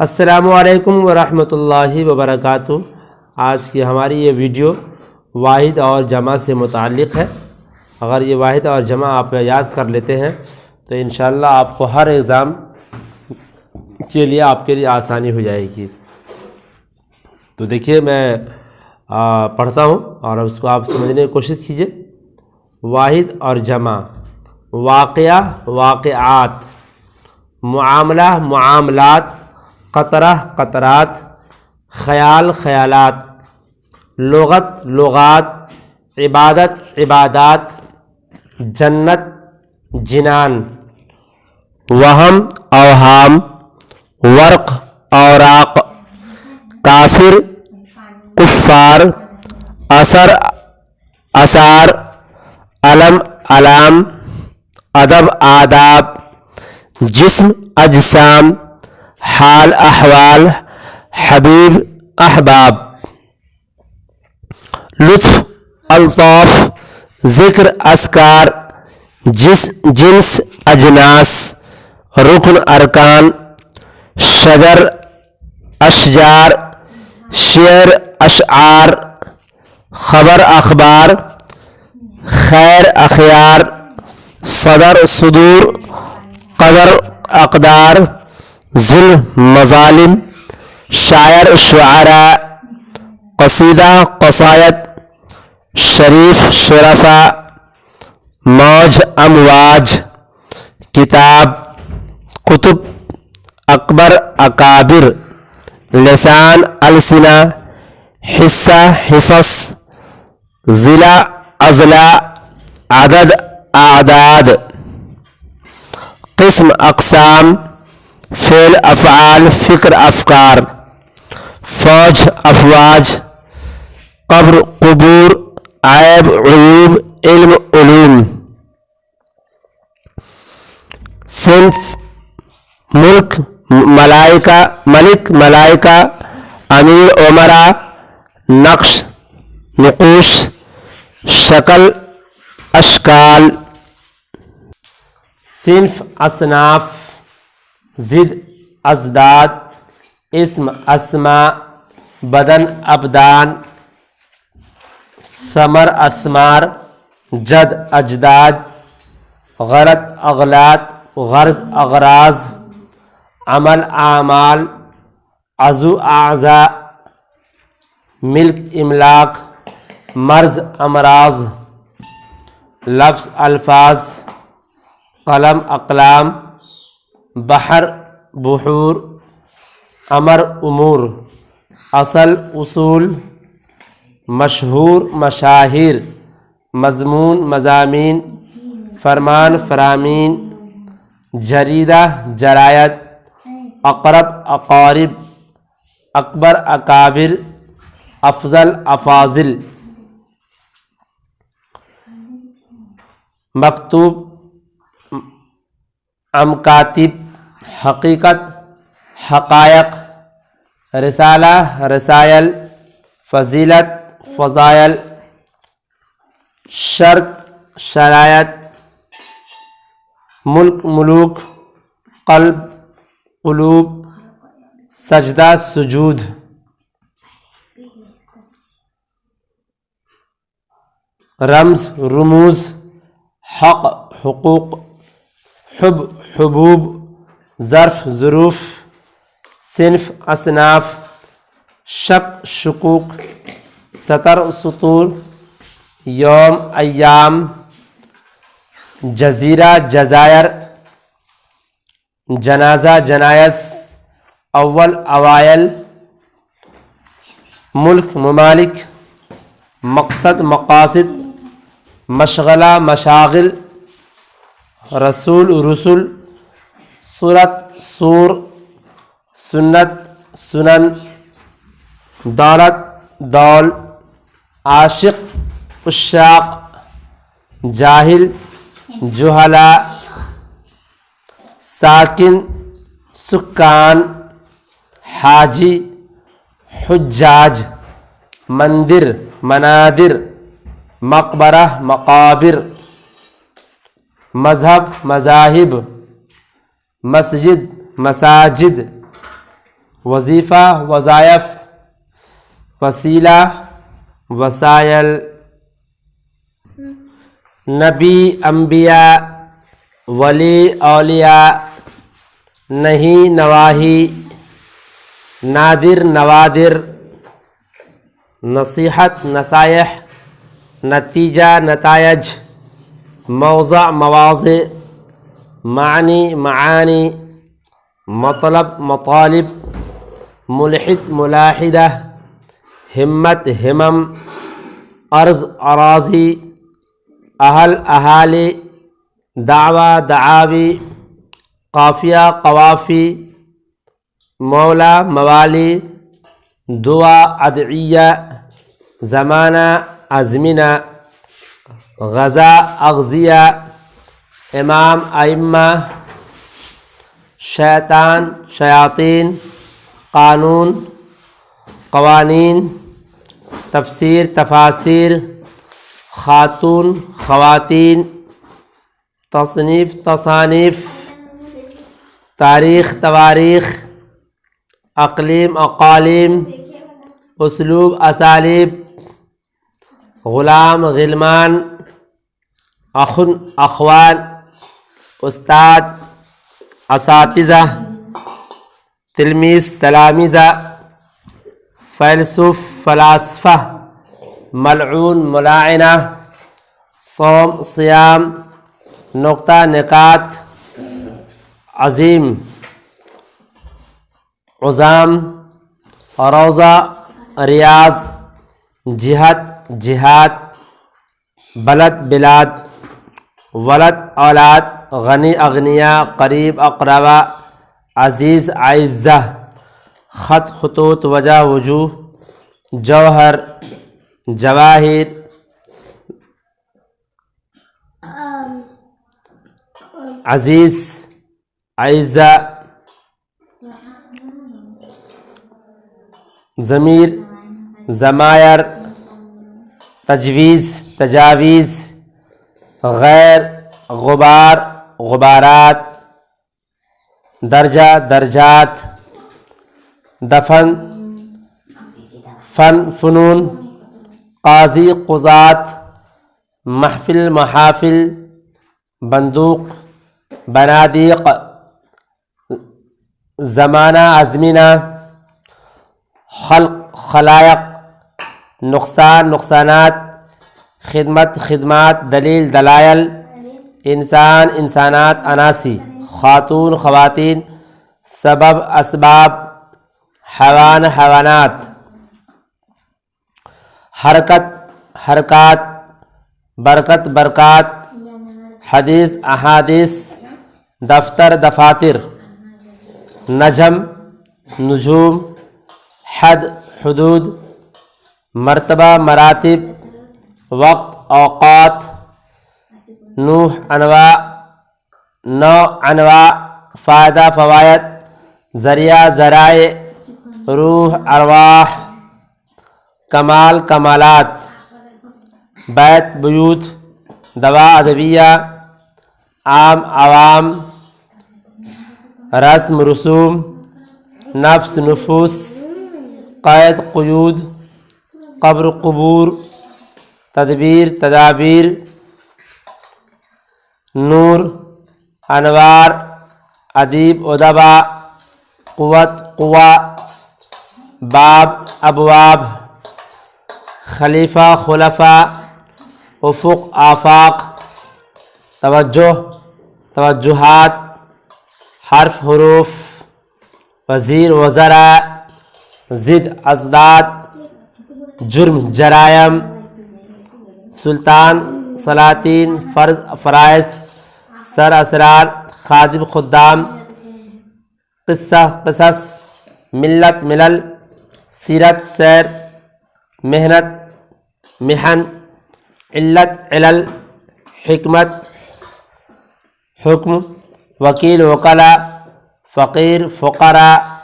السلام علیکم ورحمۃ اللہ وبرکاتہ۔ آج کی ہماری یہ ویڈیو واحد اور جمع سے متعلق ہے۔ اگر یہ واحد اور جمع آپ یاد کر لیتے ہیں تو انشاءاللہ آپ کو ہر ایگزام کے لیے آسانی ہو جائے گی۔ تو دیکھیے میں پڑھتا ہوں اور اس کو آپ سمجھنے کی کوشش کیجیے۔ واحد اور جمع: واقعہ واقعات، معاملہ معاملات، قطرہ قطرات، خیال خیالات، لغت لغات، عبادت عبادات، جنت جنان، وہم اوہام، ورق اوراق، کافر کفار، اثر آثار، علم علام، ادب آداب، جسم اجسام، حال احوال، حبیب احباب، لطف الطاف، ذکر اذکار، جنس اجناس، رکن ارکان، شجر اشجار، شعر اشعار، خبر اخبار، خیر اخیار، صدر صدور، قدر اقدار، ظلم مظالم، شاعر شعراء، قصیدہ قصائد، شریف شرفاء، موج امواج، کتاب کتب، اکبر اکابر، لسان السنہ، حصہ حصص، ضلع اضلاع، عدد اعداد، قسم اقسام، فعل افعال، فکر افکار، فوج افواج، قبر قبور، عیب عیوب، علم علوم، صنف ملک ملائکہ، امیر امراء، نقش نقوش، شکل اشکال، صنف اصناف، ضد اضداد، اسم اسماء، بدن ابدان، ثمر اثمار، جد اجداد، غرض اغلاط، غرض اغراض، عمل اعمال، عضو اعضاء، ملک املاک، مرض امراض، لفظ الفاظ، قلم اقلام، بحر بحور، امر امور، اصل اصول، مشہور مشاہیر، مضمون مضامین، فرمان فرامین، جریدہ جرائد، اقرب اقارب، اکبر اکابر، افضل افاضل، مکتوب امکاتب، حقیقت حقائق، رسالہ رسائل، فضیلت فضائل، شرط شرائط، ملک ملوک، قلب قلوب، سجدہ سجود، رمز رموز، حق حقوق، حب حبوب، ظرف ظروف، صنف اصناف، شک شکوک، سطر سطور، یوم ایام، جزیرہ جزائر، جنازہ جنائز، اول اوائل، ملک ممالک، مقصد مقاصد، مشغلہ مشاغل، رسول رسل، صورت سور، سنت سنن، دولت دول، عاشق عشاق، جاہل جہلاء، ساکن سکان، حاجی حجاج، مندر منادر، مقبرہ مقابر، مذہب مذاہب، مسجد مساجد، وظیفہ وظائف وسیلہ وسائل نبی انبیاء ولی اولیاء نہی نواہی نادر نوادر نصیحت نصائح نتیجہ نتائج موضع مواضع معنی معانی مطلب مطالب ملحد ملاحدہ ہمت ہمم عرض اراضی اہل اہالی دعویٰ دعاوی قافیہ قوافی مولا موالی دعا ادعیہ زمانہ ازمنہ غزا اغذیہ امام ائمہ شیطان شیاطین قانون قوانین تفسیر تفاسیر خاتون خواتین تصنیف تصانیف تاریخ تواریخ اقلیم اقالیم اسلوب اسالیب غلام غلمان اخن اخوان استاد اساتذہ تلمیذ تلامذہ فیلسوف فلاسفہ ملعون ملاعنہ صوم صیام نقطہ نکات عظیم عظام روضہ ریاض جہت جہاد بلد بلاد ولد اولاد غنی اغنیا قریب اقربا عزیز اعزہ خط خطوط وجہ وجوہ جوہر جواہر عزیز اعزہ ضمیر ضمائر تجویز تجاویز غیر غبار غبارات درجہ درجات دفن فن فنون قاضی قضات محفل محافل بندوق بنادیق زمانہ ازمنہ خلق خلائق نقصان نقصانات خدمت خدمات دلیل دلائل انسان انسانات اناسی خاتون خواتین سبب اسباب حیوان حیوانات حرکت حرکات برکت برکات حدیث احادیث دفتر دفاتر نجم نجوم حد حدود مرتبہ مراتب وقت اوقات نوح انواع نوع انواع فائدہ فوائد ذریعہ ذرائع روح ارواح کمال کمالات بیت بیوت دوا ادویہ عام عوام رسم رسوم نفس نفوس قید قیود قبر قبور تدبیر تدابیر نور انوار ادیب ادبا قوت قوا باب ابواب خلیفہ خلفاء افق آفاق توجہ توجہات حرف حروف وزیر وزراء ضد اضداد جرم جرائم سلطان سلاطین فرض فرائض سر اسرار خادم خدام قصہ قصص ملت ملل سیرت سیر محنت محن علت علل حکمت حکم وکیل وکلا فقیر فقراء